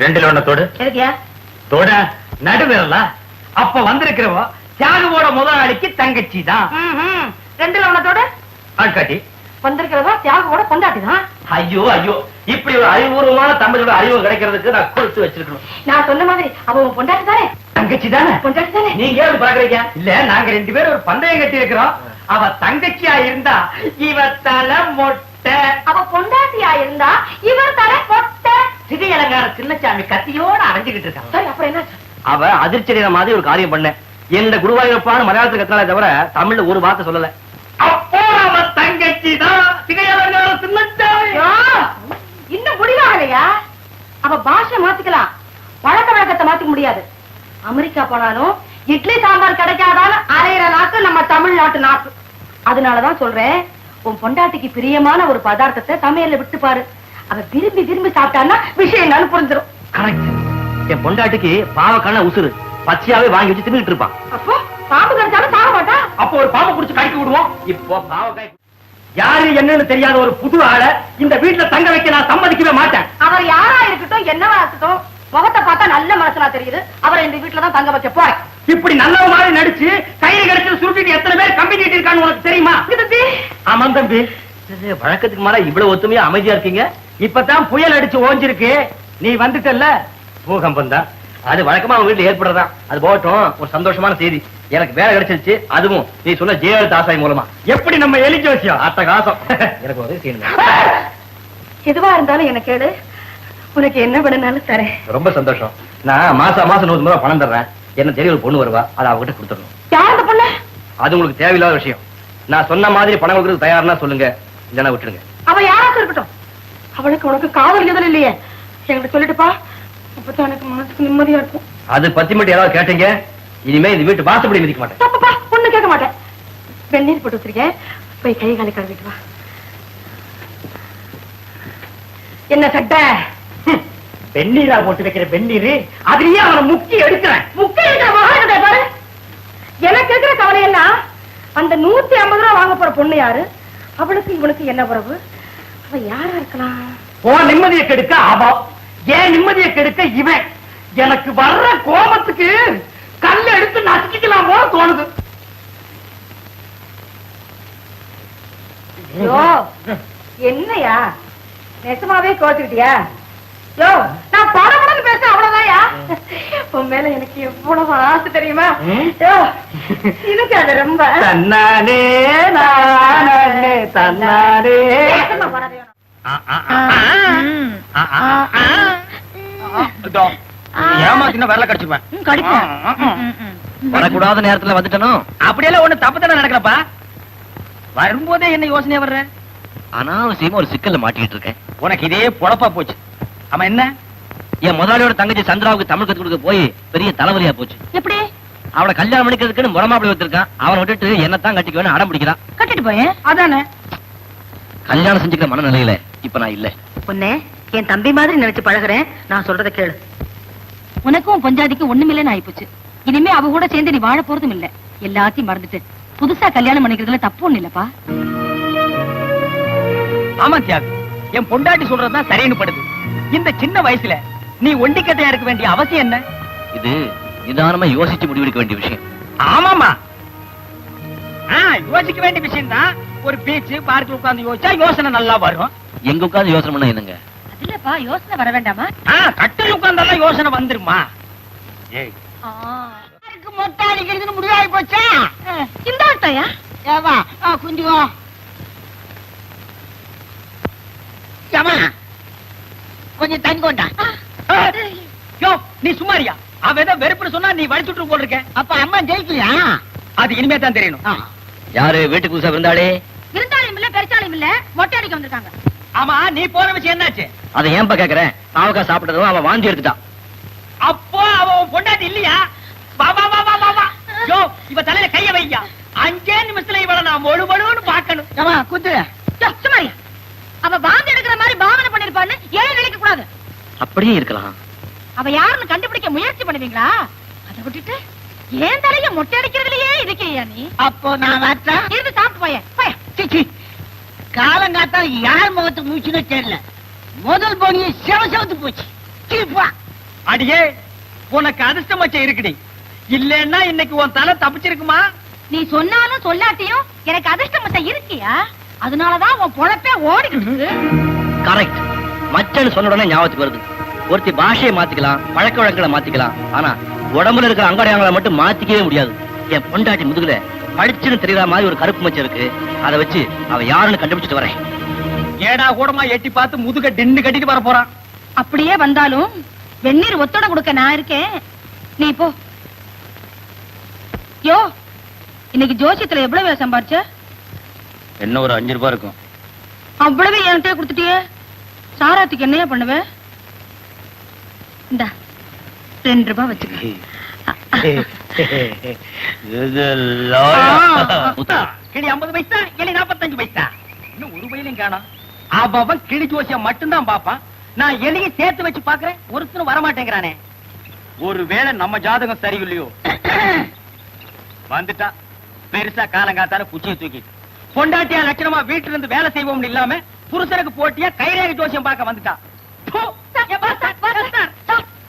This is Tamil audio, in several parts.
ரெண்டுல ஒண்ணு தோடு. தோட நடுவிரல. அப்ப வந்திருக்கிறவோ தியாகுவோட முதலாளிக்கு தங்கச்சி தான். ரெண்டுல ஒண்ணு தோடு. ஆட்காட்டி வந்திருக்கிறதா தியாகுவோட பொண்டாட்டி தான். ஐயோ ஐயோ, இப்படி ஒரு அறிவுபூர்வமான தமிழோட அறிவு கிடைக்கிறதுக்கு நான் கொடுத்து வச்சிருக்கணும். நான் சொன்ன மாதிரி அவ பொண்டாட்டி தானே? தங்கச்சி தானே? பொண்டாட்டி தானே. நீங்க ஏன் பாக்குறீங்க? இல்ல, நாங்க ரெண்டு பேரும் ஒரு பந்தயம் கட்டி இருக்கிறோம். அவ தங்கச்சியா இருந்தா இவ தலை மொட்டை, அவ பொண்டாட்டியா இருந்தா இவர் தலை மொட்டை. சிகை அலங்கார சின்னச்சாமி கத்தியோட அரைஞ்சுக்கிட்டு இருக்காங்க. சரி, அப்புறம் என்ன? அவ அதிர்ச்சி மாதிரி ஒரு காரியம் பண்ண. எந்த குருவாயூரப்பான மலையாளத்துக்கு கத்தினாலே தவிர தமிழ்ல ஒரு வார்த்தை சொல்லல. அப்போ அவ தங்கச்சி தான் சிகை அலங்கார சின்னச்சாமி. இன்னும் முடிவாகலையா? அவ பாஷை மாத்திக்கலாம், பழக்க வழக்கத்தை மாத்திக்க முடியாது. அமெரிக்கா போனாலும் இட்லி சாம்பார் கிடைக்காதாலும் அரையிற நாக்கு நம்ம தமிழ்நாட்டு நாக்கு. அதனாலதான் சொல்றேன், உன் பொண்டாட்டிக்கு பிரியமான ஒரு பதார்த்தத்தை சமையல்ல விட்டு பாரு. அவ விரும்பி விரும்பி சாப்பிட்டான்னா விஷயம் என்னன்னு புரிஞ்சிடும். கரெக்ட். என் பொண்டாட்டிக்கு பாவக்கான உசுறு பச்சையாவே வாங்கி வச்சு தின்னுட்டு இருப்பான். அப்போ பாம்பு கடிச்சாலும் சாக மாட்டா. அப்போ ஒரு பாம்பு குடிச்சு கடிக்க விடுவோம். இப்போ பாவக்காய் யாரு என்னன்னு தெரியாத ஒரு புது ஆளை இந்த வீட்டுல தங்க வைக்க நான் சம்மதிக்கவே மாட்டேன். அவர் யாரா இருக்கட்டும், என்னவா இருக்கட்டும், முகத்தை பார்த்தா நல்ல மனசுனா தெரியுது. அவரை இந்த வீட்டுல தான் தங்க வைக்க போறேன். இப்படி நல்ல மாதிரி நடிச்சு கையில கிடைச்சு சுருட்டிட்டு எத்தனை பேர் கம்பி நீட்டி இருக்கான்னு உனக்கு தெரியுமா? ஆமா தம்பி, வழக்கத்துக்கு மேல இவ்வளவு ஒத்துமையா அமைதியா இருக்கீங்க. இப்பதான் புயல் அடிச்சு ஓஞ்சிருக்கு. நீ வந்துட்டல்ல, பூகம்பம் தான். அது வழக்கமா அவங்க வீட்டுல ஏற்படுறதான். அது போகட்டும், ஒரு சந்தோஷமான செய்தி. எனக்கு வேலை கிடைச்சிருச்சு. அதுவும் நீ சொன்ன ஜெயலலிதா ஆசாய் மூலமா. எப்படி நம்ம எலிஞ்ச விஷயம் அத்த காசம். எனக்கு உதவி செய்யணும். எதுவா இருந்தாலும் எனக்கு கேளு, உனக்கு என்ன வேணும்னாலும் தரேன். ரொம்ப சந்தோஷம். நான் மாசம் 100 ரூபாய் பணம் தர்றேன். என்ன தெரிய ஒரு பொண்ணு வருவா, அதை அவகிட்ட கொடுத்துடணும். யார் அந்த பொண்ணு? அது உங்களுக்கு தேவையில்லாத விஷயம். நான் சொன்ன மாதிரி பணம் கொடுக்கறது தயார்னா சொல்லுங்க, இல்லைன்னா விட்டுருங்க. அவ யாராச்சும் இருக்கட்டும், அவளுக்கு உனக்கு காதல் எதுவும் இல்லையே, என்கிட்ட சொல்லிட்டுப்பா. அப்பதான் எனக்கு மனசுக்கு நிம்மதியா இருக்கும். அது பத்தி மட்டும் ஏதாவது கேட்டீங்க, இனிமே இந்த வீட்டு வாசப்படி மிதிக்க மாட்டேன். தப்பா, ஒண்ணு கேட்க மாட்டேன். வெந்நீர் போட்டு வச்சிருக்கேன், போய் கை காலை கழுவிட்டு வா. என்ன சட்டை? வெந்நீரா போட்டு வைக்கிற வெந்நீர், அதுலயே அவனை முக்கி எடுக்கிறேன். முக்கி எடுக்கிற மகானே பாரு. எனக்கு இருக்கிற கவலை எல்லாம் அந்த 150 ரூபாய் வாங்க போற பொண்ணு யாரு, அவளுக்கு இவனுக்கு என்ன உறவு, அவ யாரா இருக்கலாம்? ஓ நிம்மதியை கெடுக்க அவ, ஏன் நிம்மதியை கெடுக்க இவன். எனக்கு வர்ற கோபத்துக்கு கல்ல எடுத்து நசுக்கிக்கலாம் போல தோணுது. என்னையா நெசமாவே கோச்சுக்கிட்டியா? யோ, நான் படபடன்னு பேச அவ்வளவுதான்யா. உன் மேல எனக்கு எவ்வளவு ஆசை தெரியுமா? யோ, எனக்கு அது ரொம்ப தன்னானே நானே தன்னானே. ஏமாத்தினா வரல கடிச்சுப்பேன். வரக்கூடாத நேரத்துல வந்துட்டனும். அப்படியெல்லாம் ஒண்ணு தப்பு தானே நடக்கலப்பா. வரும்போதே என்ன யோசனையா வர்ற? அனாவசியமா ஒரு சிக்கல்ல மாட்டிக்கிட்டு இருக்கேன். உனக்கு இதே பொழப்பா போச்சு. ஆமா, என்ன? என் முதலாளியோட தங்கச்சி சந்திராவுக்கு தமிழ் கத்து கொடுக்க போய் பெரிய தலைவலியா போச்சு. எப்படி? அவளை கல்யாணம் பண்ணிக்கிறதுக்குன்னு முறமாப்பிள்ளை வச்சிருக்கான். அவனை விட்டுட்டு என்னத்தான் கட்டிக்குவேன்னு அடம் பிடிக்கிறான். கட்டிட்டு போயேன் அதானே. கல்யாணம் செஞ்சுக்கிற மனநிலையில இப்ப நான் இல்ல. உன்னை என் தம்பி மாதிரி நினைச்சு பழகுறேன். நான் சொல்றத கேளு. உனக்கும் பஞ்சாதிக்கும் ஒண்ணுமில்லன்னு ஆயிப்போச்சு. இனிமே அவ கூட சேர்ந்து நீ வாழ போறதும் இல்ல. எல்லாத்தையும் மறந்துட்டு புதுசா கல்யாணம் பண்ணிக்கிறதுல தப்பு ஒண்ணு இல்லப்பா. ஆமா தியாகு, என் பொண்டாட்டி சொல்றதுதான் சரின்னு படுது. இந்த சின்ன வயசுல நீ ஒண்டிக்கட்டையா இருக்க வேண்டிய அவசியம் என்ன? இது நிதானமா யோசிச்சு முடிவெடுக்க வேண்டிய விஷயம். ஆமாமா, யோசிக்க வேண்டிய விஷயம் தான். ஒரு பீச் பார்க்ல உட்கார்ந்து யோசிச்சா யோசனை நல்லா வரும். எங்க உட்கார்ந்து யோசனை பண்ணா என்னங்க? இல்லப்பா, யோசனை வர வேண்டாமா? கட்டில் உட்கார்ந்தாலும் யோசனை வந்துருமா? மொட்டை அடிக்கிறதுன்னு முடிவாகி போச்சா? இந்த ஆட்டையா ஏவா குஞ்சுவா ஏமா கொஞ்சம் தண்ணி கொண்டா. நீ சுமாரியா? அவ ஏதோ வெறுப்புன்னு சொன்னா நீ வடிச்சுட்டு போல் இருக்க. அப்ப அம்மா ஜெயிக்கலையா? அது இனிமே தான் தெரியணும். யாரு வீட்டுக்கு புதுசா இருந்தாலே? இருந்தாலும் இல்ல, பெருச்சாலும் இல்ல, மொட்டை அடிக்க வந்திருக்காங்க. ஆமா, நீ போற விஷயம் என்னாச்சு? அதை ஏன்பா கேக்குறேன்? பாவக்கா சாப்பிட்டதும் அவன் வாந்தி எடுத்துட்டான். அப்போ அவன் பொண்டாட்டி இல்லையா? வா வா வா வா வா வா. யோ, இவ தலையில கைய வையா. 5 நிமிஷத்துல இவள நான் மொழுமொழுன்னு பாக்கணும். ஏமா குத்து. சுமாரியா, அவ வாந்தி எடுக்கிற மாதிரி பாவனை பண்ணிருப்பான்னு ஏன் நினைக்க கூடாது? அப்படியே இருக்கலாம். அவ யாருன்னு கண்டுபிடிக்க முயற்சி பண்ணுவீங்களா? அதை விட்டுட்டு ஏன் தலைய மொட்டை அடிக்கிறதுலயே இருக்கியா நீ? அப்போ நான் வரட்டேன். இருந்து சாப்பிட்டு போய. சிச்சி, காலங்காத்தால யார் முகத்துக்கு மூச்சுன்னு தெரியல. முதல் போனிய செவத்து போச்சு. அடியே உனக்கு அதிர்ஷ்டம் வச்ச இருக்குடி, இல்லன்னா இன்னைக்கு உன் தலை தப்பிச்சிருக்குமா? நீ சொன்னாலும் சொல்லாட்டியும் எனக்கு அதிர்ஷ்டம் மட்டும் இருக்கியா? அதனாலதான் உன் பொழப்பே ஓடிக்கிட்டு இருக்கு. கரெக்ட். மச்சன்னு சொன்ன உடனே ஞாபகத்துக்கு வருது. ஒருத்தி பாஷையை மாத்திக்கலாம், பழக்க வழக்கங்களை மாத்திக்கலாம், ஆனா உடம்புல இருக்கிற அங்கடையாங்களை மட்டும் மாத்திக்கவே முடியாது. என் பொண்டாட்டி முதுகுல படிச்சுன்னு தெரியற மாதிரி ஒரு கருப்பு மச்சம் இருக்கு. அதை வச்சு அவ யாருன்னு கண்டுபிடிச்சிட்டு வரேன். ஏடா கூடமா எட்டி பார்த்து முதுக டின்னு கட்டிட்டு வர போறான். அப்படியே வந்தாலும் வெந்நீர் ஒத்தோட கொடுக்க நான் இருக்கேன், நீ போ. யோ, இன்னைக்கு ஜோசியத்துல எவ்வளவு சம்பாரிச்ச? என்ன ஒரு 5 ரூபாய் இருக்கும். அவ்வளவு என்கிட்ட கொடுத்துட்டியே, சாராத்துக்கு என்னையா பண்ணுவேன்? இந்தா 2 ரூபாய் வச்சுக்க. கிளி 50 பைசா, கிளி 45 பைசா. இன்னும் ஒரு பையிலையும் காணோம். அவன் கிளி ஜோசியம் மட்டும்தான் பாப்பான். நான் எலியை சேர்த்து வச்சு பாக்குறேன், ஒருத்தனும் வரமாட்டேங்கிறானே. ஒருவேளை நம்ம ஜாதகம் சரியில்லையோ? வந்துட்டா பெருசா காலங்காத்தால குச்சியை தூக்கி பொண்டாட்டியா லட்சணமா வீட்டுல இருந்து வேலை செய்வோம் இல்லாம புருஷனுக்கு போட்டியா கைரேகை ஜோசியம் பார்க்க வந்துட்டா.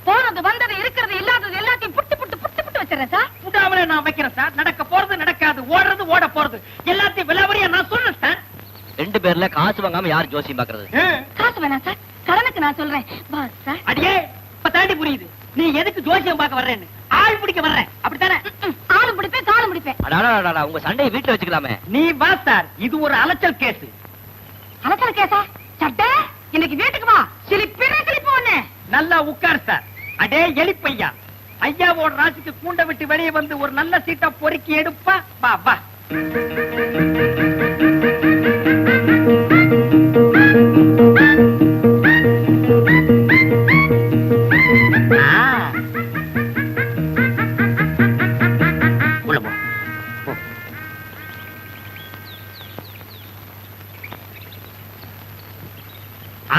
போனது வந்தது இருக்கிறது இல்லாதது எல்லாத்தையும் புட்டு புட்டு புட்டு புட்டு வச்சிடறேன் சார். புட்டாமலே நான் வைக்கிறேன் சார். நடக்க போறது நடக்காது, ஓடுறது ஓட போறது எல்லாத்தையும் விலாவரியா நான் சொல்றேன் சார். 2 பேர்ல காசு வாங்காம யார் ஜோசியம் பாக்குறது? காசு வேணாம் சார், கடனுக்கு நான் சொல்றேன். வா சார். அடியே இப்ப தாண்டி புரியுது நீ எதுக்கு ஜோசியம் பார்க்க வர்றேன்னு. ஆள் பிடிக்க வர்றேன் அப்படித்தானே? ஆளும் பிடிப்பேன் காலும் பிடிப்பேன். அடாடா, உங்க சண்டையை வீட்டுல வச்சுக்கலாமே. நீ வா சார், இது ஒரு அலைச்சல் கேஸ். அலக்கல கேசா சட்டை, இன்னைக்கு வீட்டுக்கு வா. சிலிப்பிரே சிலிப்பு ஒண்ணு. நல்லா உட்கார் சார். அடே எலிப்பையா, ஐயாவோட ராசிக்கு கூண்ட விட்டு வெளியே வந்து ஒரு நல்ல சீட்டா பொறுக்கி எடுப்பா. வா வா. உள்ள போ.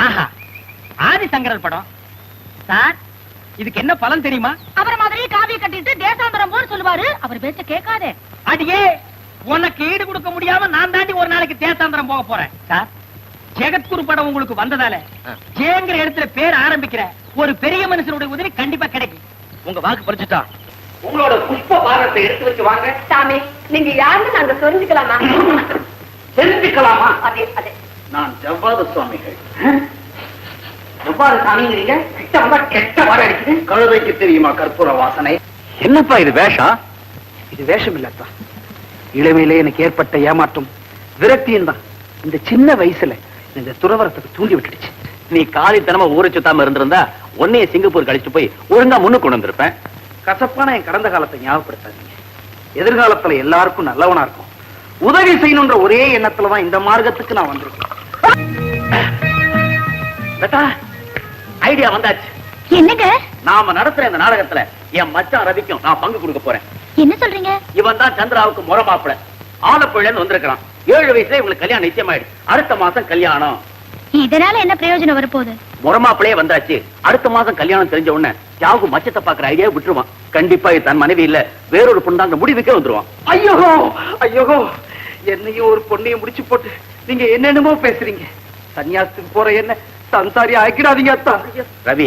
ஆஹா, ஆதிசங்கரர் படம் சார். இதுக்கு என்ன பலன் தெரியுமா? அவர மாதிரி காவிய கட்டிட்டு தேசாந்தரம் போன்னு சொல்லுவாரு. அவர் பேச்ச கேட்காதே. அடியே உனக்கு ஈடு கொடுக்க முடியாம நான் தாண்டி ஒரு நாளைக்கு தேசாந்திரம் போக போறேன் சார். ஜெகத்குரு படம் உங்களுக்கு வந்ததால ஜெயங்கிற இடத்துல பேர் ஆரம்பிக்கிற ஒரு பெரிய மனுஷனுடைய உதவி கண்டிப்பா கிடைக்கும். உங்க வாக்கு பறிச்சுட்டா உங்களோட புஷ்ப பாரத்தை எடுத்து வச்சு வாங்க. சாமி, நீங்க யாருன்னு நாங்க தெரிஞ்சுக்கலாமா? தெரிஞ்சுக்கலாமா? அதே அதே. நான் ஜவ்வாது சுவாமிகள். ஜவ்வாது சாமிங்கிறீங்க, கிட்ட வந்தா கெட்ட வாட அடிக்குது. கழுதைக்கு தெரியுமா கற்பூர வாசனை? என்னப்பா இது வேஷம்? இது வேஷம் இல்லப்பா. இளமையிலே எனக்கு ஏற்பட்ட ஏமாற்றம் விரக்தியும் தான் இந்த சின்ன வயசுல இந்த துறவரத்துக்கு தூண்டி விட்டுடுச்சு. நீ காலித்தனமா ஊரை சுத்தாம இருந்திருந்தா உன்னைய சிங்கப்பூர் கழிச்சுட்டு போய் ஒழுங்கா முன்னுக்கு கொண்டு வந்திருப்பேன். கசப்பான என் கடந்த காலத்தை ஞாபகப்படுத்தாதீங்க. எதிர்காலத்துல எல்லாருக்கும் நல்லவனா இருக்கும், உதவி செய்யணும்ன்ற ஒரே எண்ணத்துலதான் இந்த மார்க்கத்துக்கு நான் வந்திருக்கேன். ஐடியா வந்தாச்சு. என்னங்க நாம நடத்துற இந்த நாடகத்துல என் மச்சான் ரவிக்கும் நான் பங்கு கொடுக்க போறேன். என்ன சொல்றீங்க? இவன் தான் சந்திராவுக்கு முறை மாப்பிள. ஆலப்புழல இருந்து வந்திருக்கான். 7 வயசுல இவங்களுக்கு கல்யாணம் நிச்சயமாயிடுச்சு. அடுத்த மாசம் கல்யாணம். இதனால என்ன பிரயோஜனம் வரப்போகுது? முறை மாப்பிளையே வந்தாச்சு. அடுத்த மாசம் கல்யாணம் தெரிஞ்ச உடனே தியாகு மச்சத்தை பாக்குற ஐடியா விட்டுருவான். கண்டிப்பா இது தன் மனைவி இல்ல வேறொரு பொண்ணாங்க முடிவுக்கே வந்துருவான். ஐயோ ஐயோ, என்னையும் ஒரு பொண்ணையும் முடிச்சு போட்டு நீங்க என்னென்னமோ பேசுறீங்க. சன்னியாசத்துக்கு போற என்ன சம்சாரி ஆக்கிடாதீங்க அத்தா. ரவி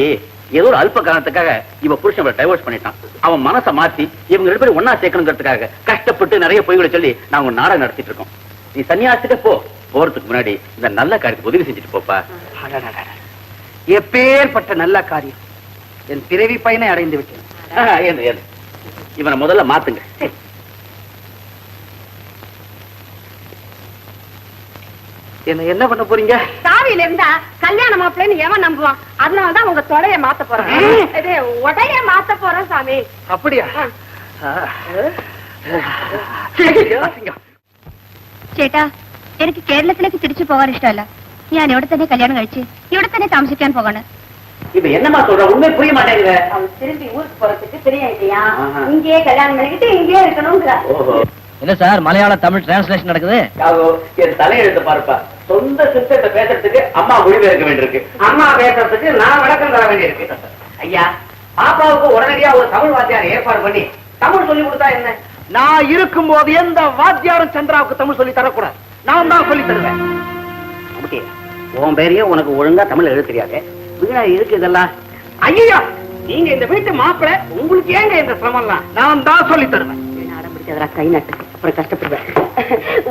ஏதோ ஒரு அல்ப காரணத்துக்காக இவ புருஷன் டைவர்ஸ் பண்ணிட்டான். அவன் மனசை மாத்தி இவங்க 2 பேரும் ஒன்னா சேர்க்கணுங்கிறதுக்காக கஷ்டப்பட்டு நிறைய பொய்களை சொல்லி நாங்க ஒரு நாடகம் நடத்திட்டு இருக்கோம். நீ சன்னியாசத்துக்கு போறதுக்கு முன்னாடி இந்த நல்ல காரியத்துக்கு உதவி செஞ்சுட்டு போப்பா. எப்பேற்பட்ட நல்ல காரியம். என் பிறவி பயனை அடைந்து விட்டேன். இவனை முதல்ல மாத்துங்க. என்ன பண்ண போறீங்க? சாவியில இருந்தா கல்யாண மாப்பிள்ளைன்னு எவன் நம்புவான்? அதனாலதான் உங்க தொடைய மாத்த போறேன். உடைய மாத்த போறேன் சாமி. அப்படியா? ചേട്ടാ, എനിക്ക് കേരളത്തിലേക്ക് തിരിച്ചു പോകാൻ ഇഷ്ടമല്ല. ഞാൻ ഇവിടെ തന്നെ കല്യാണം കഴിച്ച് ഇവിടെ തന്നെ താമസിക്കാൻ പോകാണ്. இப்ப என்னமா சொல்ற? உண்மை புரிய மாட்டேங்குது. அவன் திரும்பி ஊருக்கு போறதுக்கு தெரியா, இங்கேயே கல்யாணம் பண்ணிக்கிட்டு இங்கேயே இருக்கணும்ங்கிற. என்ன சார் மலையாள தமிழ் டிரான்ஸ்லேஷன் நடக்குது? என் தலையெழுத்து பாருப்பா. சொந்த சிஸ்டத்தை பேசுறதுக்கு அம்மா முடிவு இருக்க வேண்டியிருக்கு. அம்மா பேசுறதுக்கு நான் விளக்கம் தர வேண்டியிருக்கு. ஐயா, பாப்பாவுக்கு உடனடியா ஒரு தமிழ் வாத்தியார் ஏற்பாடு பண்ணி தமிழ் சொல்லி கொடுத்தா என்ன? நான் இருக்கும் போது எந்த வாத்தியாரும் சந்திராவுக்கு தமிழ் சொல்லி தரக்கூடாது. நான் தான் சொல்லி தருவேன். உன் பேரையே உனக்கு ஒழுங்கா தமிழ் எழுத தெரியாது. வீணா இருக்கு இதெல்லாம். ஐயா, நீங்க இந்த வீட்டு மாப்பிள, உங்களுக்கு ஏங்க இந்த சிரமம்லாம்? நான் தான் சொல்லி தருவேன். கை நட்டு அப்புறம் கஷ்டப்படுவேன்.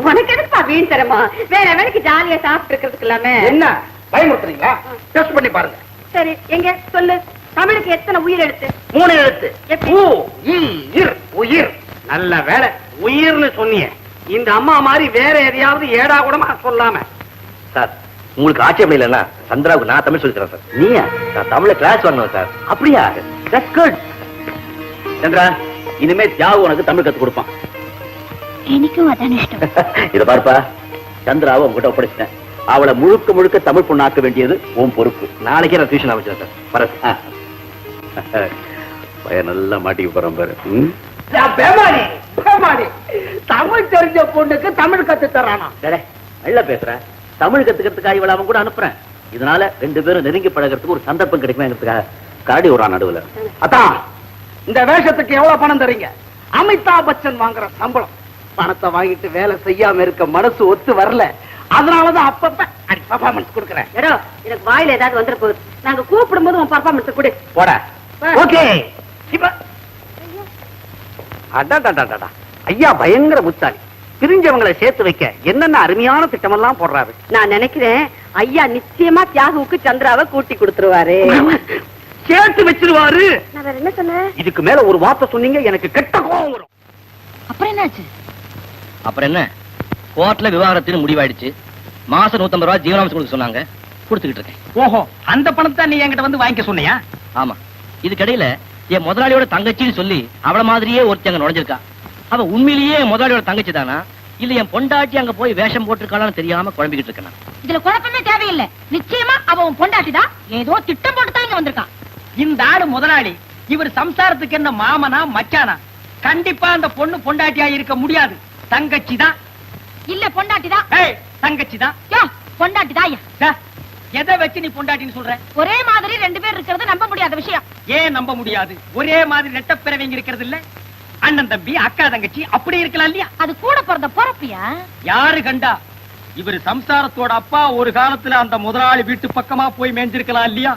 உனக்கு எதுப்பா வீண் தரமா? வேற வேலைக்கு ஜாலியா சாப்பிட்டு இருக்கிறதுக்கு இல்லாம என்ன பயமுறுத்துறீங்களா? டெஸ்ட் பண்ணி பாருங்க. சரி, எங்க சொல்லு. தமிழுக்கு எத்தனை உயிர் எழுத்து? 3 எழுத்து. எப்படி? ஊ, ஈ, இர், உயிர். நல்ல வேலை உயிர்னு சொன்னீங்க. இந்த அம்மா மாதிரி வேற எதையாவது ஏடா கூடமா சொல்லாம. சார், உங்களுக்கு ஆட்சேபம் இல்லைன்னா சந்திராவுக்கு நான் தமிழ் சொல்லி தரேன் சார். நீயா? நான் தமிழ்ல கிளாஸ் வரணும் சார். அப்படியா? That's good. சந்திரா, இனிமே தியாகு உனக்கு தமிழ் கத்து கொடுப்பான். எனக்கும் அதான் இஷ்டம். இத பாருப்பா, சந்திராவை உங்ககிட்ட ஒப்படைச்சிட்டேன். அவளை முழுக்க முழுக்க தமிழ் பொண்ணாக்க வேண்டியது உன் பொறுப்பு. நாளைக்கே நான் டியூஷன் அமைச்சேன் சார். வரேன். பையன் நல்லா மாட்டிக்க போறான் பாரு. பேமாடி, பேமாடி. தமிழ் தெரிஞ்ச பொண்ணுக்கு தமிழ் கத்து தரானா? நல்லா பேசுறேன். தமிழ் கத்துக்கிறதுக்காக இவளை அவன் கூட அனுப்புறேன். இதனால 2 பேரும் நெருங்கி பழகிறதுக்கு ஒரு சந்தர்ப்பம் கிடைக்குமேங்கிறதுக்காக காடி விடுறான் நடுவுல. அதான் இந்த வேஷத்துக்கு எவ்வளவு பணம் தரீங்க? அமிதாப் பச்சன் வாங்குற சம்பளம். பணத்தை வாங்கிட்டு வேலை செய்யாம இருக்க மனசு ஒத்து வரல. அதனாலதான் அப்பப்ப பர்ஃபார்மன்ஸ் கொடுக்கறேன். எனக்கு வாயில ஏதாவது வந்துட போகுது. நாங்க கூப்பிடும் போது உன் பர்ஃபார்மன்ஸ் கொடு. போட. ஓகே. இப்ப அடடடடடா. ஐயா பயங்கர புத்தாளி. பிரிஞ்சவங்களை சேர்த்து வைக்க என்னென்ன அருமையான திட்டமெல்லாம் போடுறாரு. நான் நினைக்கிறேன் ஐயா நிச்சயமா தியாகுவுக்கு சந்திராவை கூட்டி கொடுத்துருவாரு. சேர்த்து வச்சிருவாரு. நான் வேற என்ன சொன்னேன்? இதுக்கு மேல ஒரு வார்த்தை சொன்னீங்க எனக்கு கெட்ட கோபம் வரும். அப்புறம் என்னாச்சு? அப்புறம் என்ன, கோர்ட்ல விவாகரத்துன்னு முடிவாயிடுச்சு. மாசம் 150 ரூபாய் ஜீவனாம்சம் கொடுக்க சொன்னாங்க. கொடுத்துக்கிட்டு இருக்கேன். ஓஹோ, அந்த பணத்தை நீ என்கிட்ட வந்து வாங்கிக்க சொன்னியா? ஆமா. இதுக்கடையில என் முதலாளியோட தங்கச்சின்னு சொல்லி அவள மாதிரியே ஒருத்தி அங்க நுழைஞ்சிருக்கா. அவ உண்மையிலேயே என் முதலாளியோட தங்கச்சி தானா இல்ல என் பொண்டாட்டி அங்க போய் வேஷம் போட்டிருக்காளான்னு தெரியாம குழம்பிக்கிட்டு இருக்கேன். இதுல குழப்பமே தேவையில்லை. நிச்சயமா அவ உன் பொண்டாட்டிதான். ஏதோ திட்டம் போட்டு தான் இங்க வந்திருக்கான். இந்த ஆளு முதலாளி. இவர் சம்சாரத்துக்கு என்ன மாமனா மச்சானா? கண்டிப்பா அந்த பொண்ணு பொண்டாட்டியா இருக்க முடியாது. தங்கச்சி தான். இல்ல பொண்டாட்டிதான். தங்கச்சி தான். பொண்டாட்டிதான். எதை வச்சு நீ பொண்டாட்டின்னு சொல்ற? ஒரே மாதிரி 2 பேர் இருக்கிறது நம்ப முடியாத விஷயம். ஏன் நம்ப முடியாது? ஒரே மாதிரி ரெட்ட பிறவிங்க இருக்கிறது இல்ல? அண்ணன் தம்பி அக்கா தங்கச்சி அப்படி இருக்கலாம் இல்லையா? அது கூட பிறந்த பொறப்பியா? யாரு கண்டா? இவர் சம்சாரத்தோட அப்பா ஒரு காலத்துல அந்த முதலாளி வீட்டு பக்கமா போய் மேஞ்சிருக்கலாம் இல்லையா?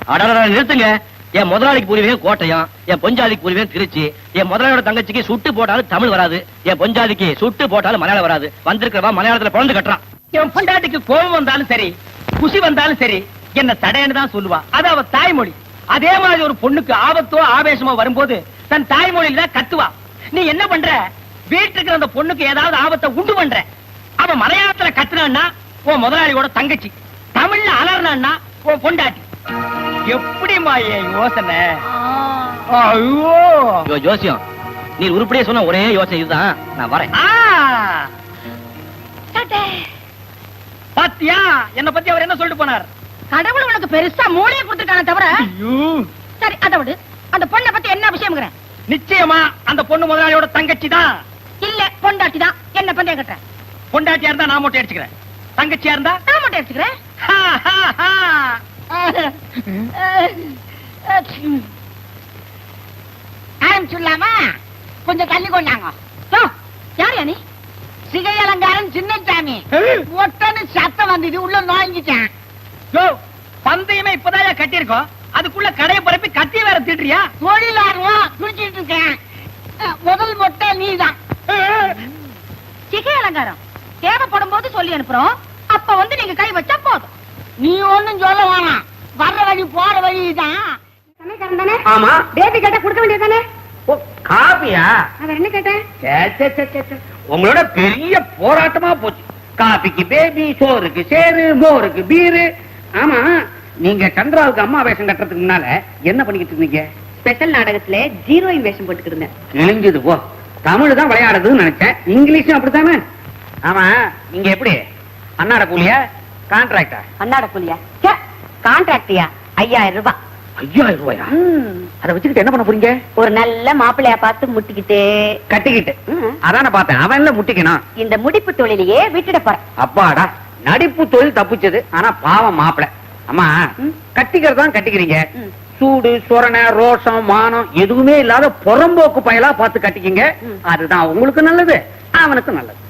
நிறுத்துங்க. என் முதலாளிக்கு புரிவேன் கோட்டையம், என் பொஞ்சாதிக்கு புரிவேன் திருச்சி. என் முதலாளியோட தங்கச்சிக்கு சுட்டு போட்டாலும் தமிழ் வராது. என் பொஞ்சாதிக்கு சுட்டு போட்டாலும் மலையாளம் வராது. வந்திருக்கிறவா மலையாளத்துல பிறந்து கட்டுறான். என் பொண்டாட்டிக்கு கோபம் வந்தாலும் சரி, குசி வந்தாலும் சரி, என்ன தடையன்னு தான் சொல்லுவா. அது அவ தாய்மொழி. அதே மாதிரி ஒரு பொண்ணுக்கு ஆபத்தோ ஆவேசமோ வரும்போது தன் தாய்மொழியில தான் கத்துவா. நீ என்ன பண்ற? வீட்டுக்கு அந்த பொண்ணுக்கு ஏதாவது ஆபத்தை உண்டு பண்ற. அவ மலையாளத்துல கத்துனான்னா உன் முதலாளியோட தங்கச்சி, தமிழ்ல அலர்னான்னா உன் பொண்டாட்டி. எப்படிமா என் யோசனை? ஐயோ ஜோசியம், நீ உருப்படியே சொன்ன ஒரே யோசனை இதுதான். நான் வரேன். பாத்தியா என்ன பத்தி அவர் என்ன சொல்லிட்டு போனார்? கடவுள் உனக்கு பெருசா மூளையை கொடுத்துட்டானே தவிர. சரி, அதை விடு. அந்த பொண்ணை பத்தி என்ன விஷயம்? நிச்சயமா அந்த பொண்ணு முதலாளியோட தங்கச்சி தான். இல்ல பொண்டாட்டி தான். என்ன பந்தயம் கட்டுற? பொண்டாட்டியா இருந்தா நான் மொட்டை அடிச்சுக்கிறேன். தங்கச்சியா இருந்தா நான் மொட்டை அடிச்சுக்கிறேன். ஆரம்பிச்சுடலாமா? கொஞ்சம் தள்ளி கொண்டாங்க. யார் நீ? சிகை அலங்காரம் சின்னசாமி. ஒட்டன்னு சத்தம் வந்தது, உள்ள நுழைஞ்சிட்டேன். பந்தயமே இப்பதான் கட்டியிருக்கோம். அதுக்குள்ள கடையை பரப்பி கத்திய வேற திட்டுறியா? தொழிலாளர் குடிச்சிட்டு இருக்கேன். முதல் மொட்டை நீதான். சிகை அலங்காரம் தேவைப்படும் போது சொல்லி அனுப்புறோம். அப்ப வந்து நீங்க கை வச்சா போதும். நீ ஒண்ணும் சொல்ல வேணாம். வர்ற வழி போற வழிதான். ஆமா. பேபி கேட்டா கொடுக்க வேண்டியதானே? காபியா? அவர் என்ன கேட்டேன்? உங்களோட பெரிய போராட்டமா போச்சு. காபிக்கு பேபி, சோறுக்கு சேரு, மோருக்கு பீரு. ஆமா, நீங்க சந்திராவுக்கு அம்மா வேஷம் கட்டுறதுக்கு முன்னால என்ன பண்ணிக்கிட்டு இருந்தீங்க? ஸ்பெஷல் நாடகத்துல ஹீரோயின் வேஷம் போட்டுக்கிட்டு இருந்தேன். கிழிஞ்சது போ. தமிழ் தான் விளையாடுறதுன்னு நினைச்சேன். இங்கிலீஷும் அப்படித்தானே? ஆமா, நீங்க எப்படி அன்னாட கூலியா கான்ட்ராக்டா? அன்னாட கூலியா? கான்ட்ராக்டியா? 5000 ரூபாய். 5000 ரூபாயா? அதை வச்சுக்கிட்டு என்ன பண்ண போறீங்க? ஒரு நல்ல மாப்பிள்ளையா பார்த்து முட்டிக்கிட்டு கட்டிக்கிட்டு. அதான பார்த்தேன். அவன்ல முட்டிக்கணும். இந்த முடிப்பு தொழிலையே விட்டுட போறேன். அப்பாடா, நடிப்பு தொழில் தப்பிச்சது. ஆனா பாவம் மாப்பிள. அம்மா, கட்டிக்கிறதான் கட்டிக்கிறீங்க. சூடு சொரணை ரோஷம் மானம் எதுவுமே இல்லாத புறம்போக்கு பயலா பார்த்து கட்டிக்கிங்க. அதுதான் உங்களுக்கு நல்லது, அவனுக்கு நல்லது.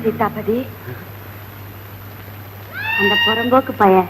சீதாபதி, அந்த புறம்போக்கு பையன்